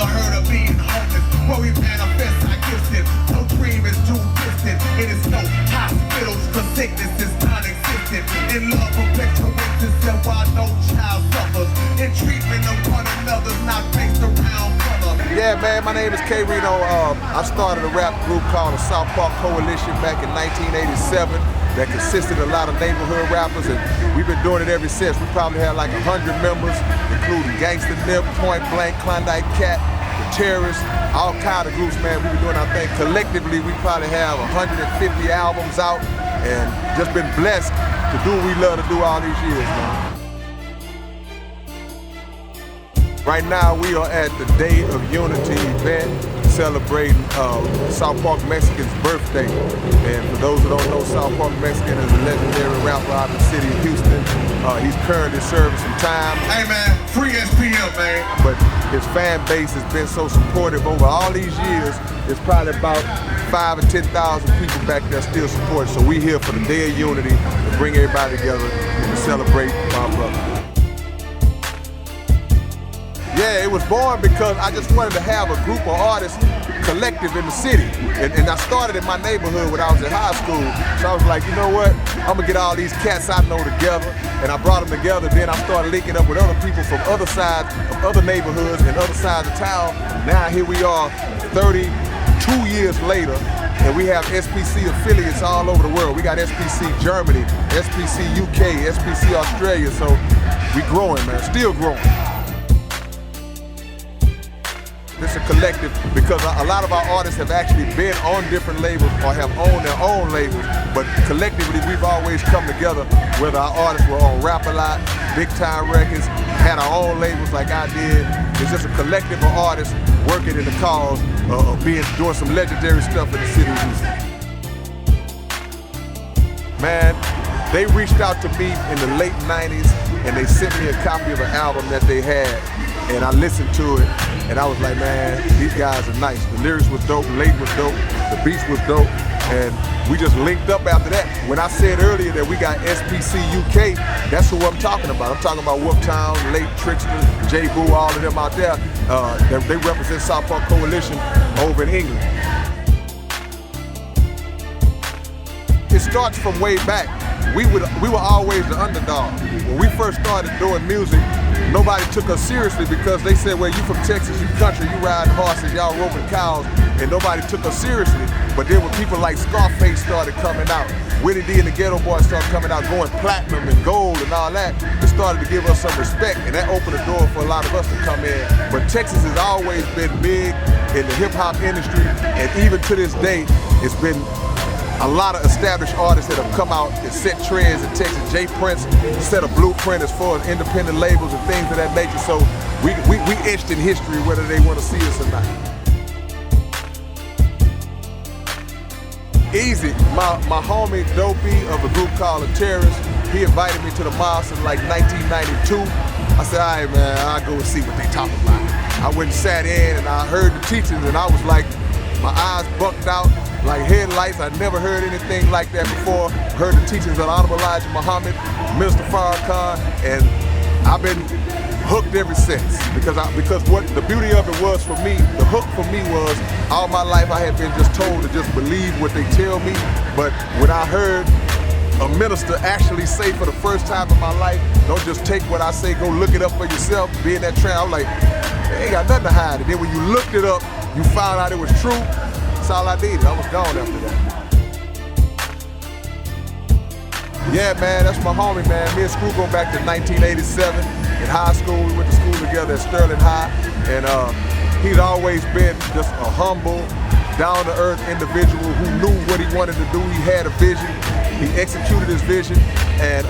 never heard of being homeless. Where we manifest our gifts, no dream is too distant. It is no hospitals for sickness is non-existent. In love perpetuates itself while no child suffers. In treatment of one another's not based around color. Yeah, man, my name is K-Rino. I started a rap group called the South Park Coalition back in 1987 that consisted of a lot of neighborhood rappers, and we've been doing it ever since. We probably had like 100 members, including Gangsta Nip, Point Blank, Klondike Cat, the Terrorists, all kind of groups, man. We've been doing our thing. Collectively, we probably have 150 albums out, and just been blessed to do what we love to do all these years, man. Right now, we are at the Day of Unity event, celebrating South Park Mexican's birthday. And for those who don't know, South Park Mexican is a legendary rapper out of the city of Houston. He's currently serving some time. Hey man, free SPM, man. But his fan base has been so supportive over all these years. There's probably about 5,000 or 10,000 people back there still supporting. So we're here for the Day of Unity to bring everybody together and to celebrate my brother. Yeah, it was born because I just wanted to have a group of artists collective in the city. And I started in my neighborhood when I was in high school. So I was like, you know what? I'm gonna get all these cats I know together. And I brought them together. Then I started linking up with other people from other sides of other neighborhoods and other sides of town. Now here we are 32 years later, and we have SPC affiliates all over the world. We got SPC Germany, SPC UK, SPC Australia. So we growing, man, still growing. It's a collective because a lot of our artists have actually been on different labels or have owned their own labels, but collectively we've always come together, whether our artists were on Rap-A-Lot, Big Time Records, had our own labels like I did. It's just a collective of artists working in the cause of doing some legendary stuff in the city of Houston. Man, they reached out to me in the late 90s and they sent me a copy of an album that they had, and I listened to it. And I was like, man, these guys are nice. The lyrics was dope, the Late was dope, the beats was dope, and we just linked up after that. When I said earlier that we got SPC UK, that's who I'm talking about. I'm talking about Whooptown, Late, Trickster, J Boo, all of them out there. They represent South Park Coalition over in England. It starts from way back. We were always the underdog. When we first started doing music, nobody took us seriously because they said, well, you from Texas, you country, you riding horses, y'all roping cows, and nobody took us seriously. But then when people like Scarface started coming out, Willie D and the Ghetto Boys started coming out, going platinum and gold and all that, it started to give us some respect, and that opened the door for a lot of us to come in. But Texas has always been big in the hip-hop industry, and even to this day, it's been a lot of established artists that have come out and set trends in Texas. Jay Prince set a blueprint as far as independent labels and things of that nature. So we etched in history whether they want to see us or not. Easy, my homie Dopey of a group called the Terrorists, he invited me to the mosque in like 1992. I said, all right, man, I'll go and see what they talking about. I went and sat in and I heard the teachings and I was like, my eyes bucked out like headlights. I never heard anything like that before. Heard the teachings of Honorable Wizard Muhammad, Minister Farrakhan, and I've been hooked ever since. Because what the beauty of it was for me, the hook for me was all my life I had been just told to just believe what they tell me. But when I heard a minister actually say for the first time in my life, don't just take what I say, go look it up for yourself, be in that trend, I was like, they ain't got nothing to hide. And then when you looked it up, you found out it was true. That's all I needed. I was gone after that. Yeah, man, that's my homie, man. Me and Screw go back to 1987. In high school, we went to school together at Sterling High. And he's always been just a humble, down-to-earth individual who knew what he wanted to do. He had a vision. He executed his vision. And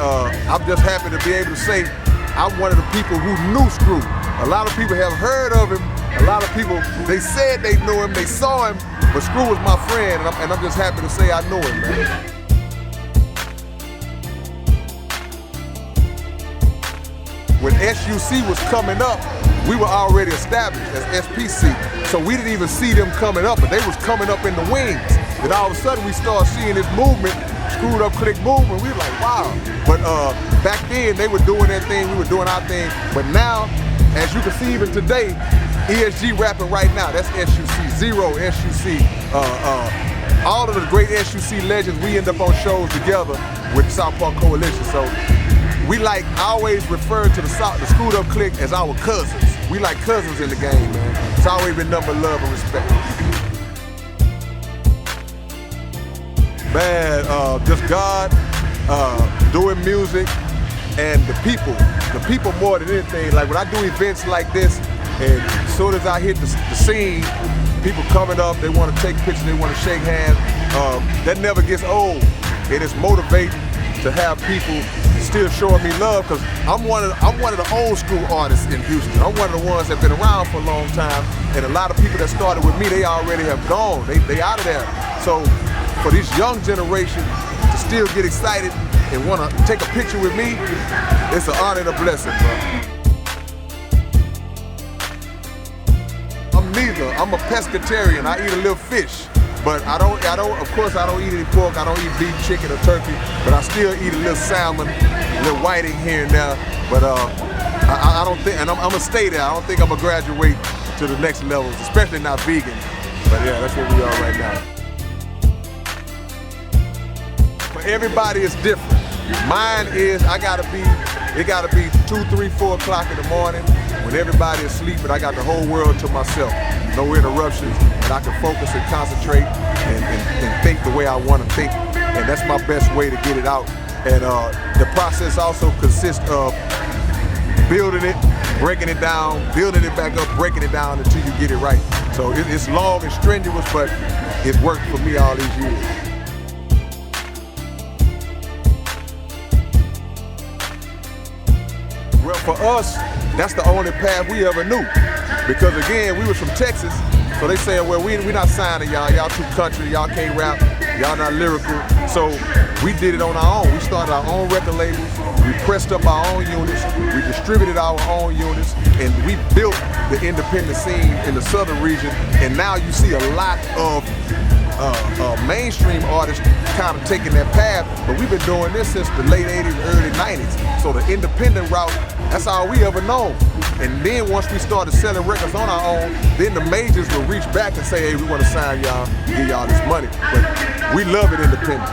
I'm just happy to be able to say I'm one of the people who knew Screw. A lot of people have heard of him. A lot of people, they said they knew him, they saw him, but Screw was my friend, and I'm just happy to say I know him, man. When SUC was coming up, we were already established as SPC, so we didn't even see them coming up, but they was coming up in the wings. Then all of a sudden we started seeing this movement, Screwed Up Click movement. We were like, wow. But back then they were doing their thing, we were doing our thing, but now as you can see even today, ESG rapping right now, that's SUC, Zero, SUC, all of the great SUC legends, we end up on shows together with South Park Coalition. So we like, I always refer to the Screwed Up Clique as our cousins. We like cousins in the game, man. It's always been nothing but love and respect. Man, just God, doing music, and the people more than anything. Like when I do events like this, and as soon as I hit the scene, people coming up, they want to take pictures, they want to shake hands. That never gets old. It is motivating to have people still showing me love, because I'm one of the old school artists in Houston. I'm one of the ones that have been around for a long time, and a lot of people that started with me, they already have gone. They out of there. So for this young generation to still get excited and want to take a picture with me, it's an honor and a blessing, bro. I'm neither. I'm a pescatarian. I eat a little fish. But of course I don't eat any pork, I don't eat beef, chicken, or turkey, but I still eat a little salmon, a little whiting here and there. But I don't think, and I'm gonna stay there. I don't think I'm gonna graduate to the next levels, especially not vegan. But yeah, that's where we are right now. For everybody it's different. Mine is, it gotta be 2, 3, 4 o'clock in the morning when everybody is sleeping. I got the whole world to myself. No interruptions, and I can focus and concentrate and think the way I want to think, and that's my best way to get it out. And the process also consists of building it, breaking it down, building it back up, breaking it down until you get it right. So it's long and strenuous, but it's worked for me all these years. Well, for us, that's the only path we ever knew. Because again, we was from Texas, so they saying, well, we not signing y'all. Y'all too country, y'all can't rap, y'all not lyrical. So we did it on our own. We started our own record labels, we pressed up our own units, we distributed our own units, and we built the independent scene in the southern region. And now you see a lot of mainstream artists kind of taking that path, but we've been doing this since the late 80s, early 90s. So the independent route, that's all we ever known. And then once we started selling records on our own, then the majors will reach back and say, hey, we want to sign y'all, give y'all this money. But we love it independent.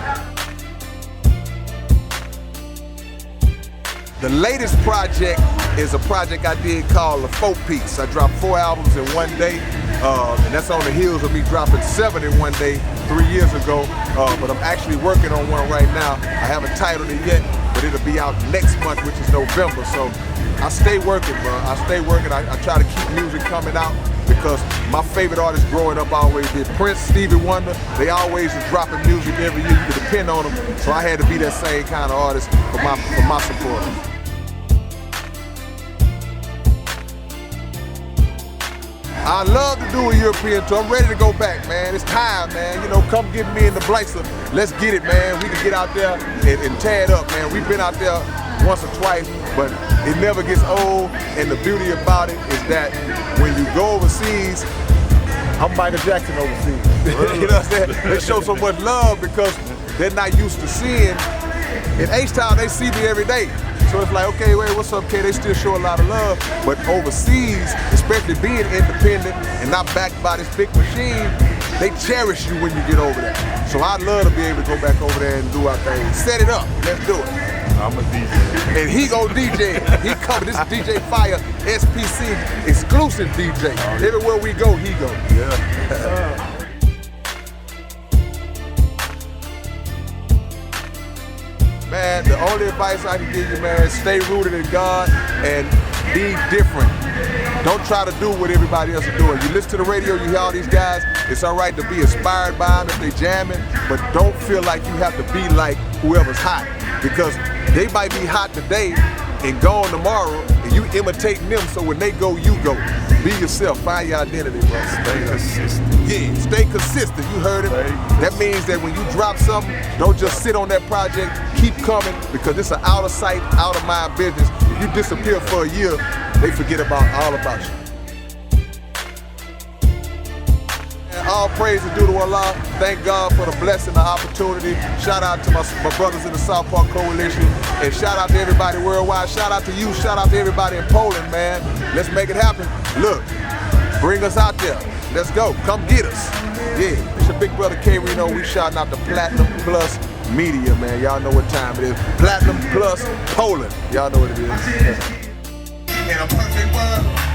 The latest project is a project I did called The 4-Piece. I dropped 4 albums in one day, and that's on the heels of me dropping 7 in one day 3 years ago. But I'm actually working on one right now. I haven't titled it yet, but it'll be out next month, which is November. So I stay working, bro. I stay working. I try to keep music coming out, because my favorite artists growing up always did. Prince, Stevie Wonder, they always was dropping music every year. You could depend on them. So I had to be that same kind of artist for my supporters. I love to do a European tour. I'm ready to go back, man. It's time, man. You know, come get me in the Blazer. Let's get it, man. We can get out there and tear it up, man. We've been out there once or twice, but it never gets old. And the beauty about it is that when you go overseas, I'm Michael Jackson overseas. You know what I'm saying? They show so much love because they're not used to seeing. In H-Town, they see me every day. So it's like, okay, wait, what's up, K? They still show a lot of love. But overseas, especially being independent and not backed by this big machine, they cherish you when you get over there. So I'd love to be able to go back over there and do our thing. Set it up, let's do it. I'm a DJ. And he go DJ. He coming. This is DJ Fire, SPC, exclusive DJ. Everywhere we go, he go. Yeah. Man, the only advice I can give you, man, is stay rooted in God and be different. Don't try to do what everybody else is doing. You listen to the radio, you hear all these guys, it's all right to be inspired by them if they jamming, but don't feel like you have to be like whoever's hot, because they might be hot today and gone tomorrow, and you imitating them, so when they go, you go. Be yourself, find your identity, bro. Stay consistent. Yeah, stay consistent, you heard it. That means that when you drop something, don't just sit on that project, keep coming, because it's an out of sight, out of mind business. If you disappear for a year, they forget all about you. all praise is due to Allah. Thank God for the blessing, the opportunity. Shout out to my brothers in the South Park Coalition, and shout out to everybody worldwide. Shout out to you, shout out to everybody in Poland, man. Let's make it happen. Look, bring us out there. Let's go, come get us. Yeah, it's your big brother K-Rino. We shouting out to Platinum Plus Media, man. Y'all know what time it is. Platinum Plus Poland. Y'all know what it is. In a perfect world,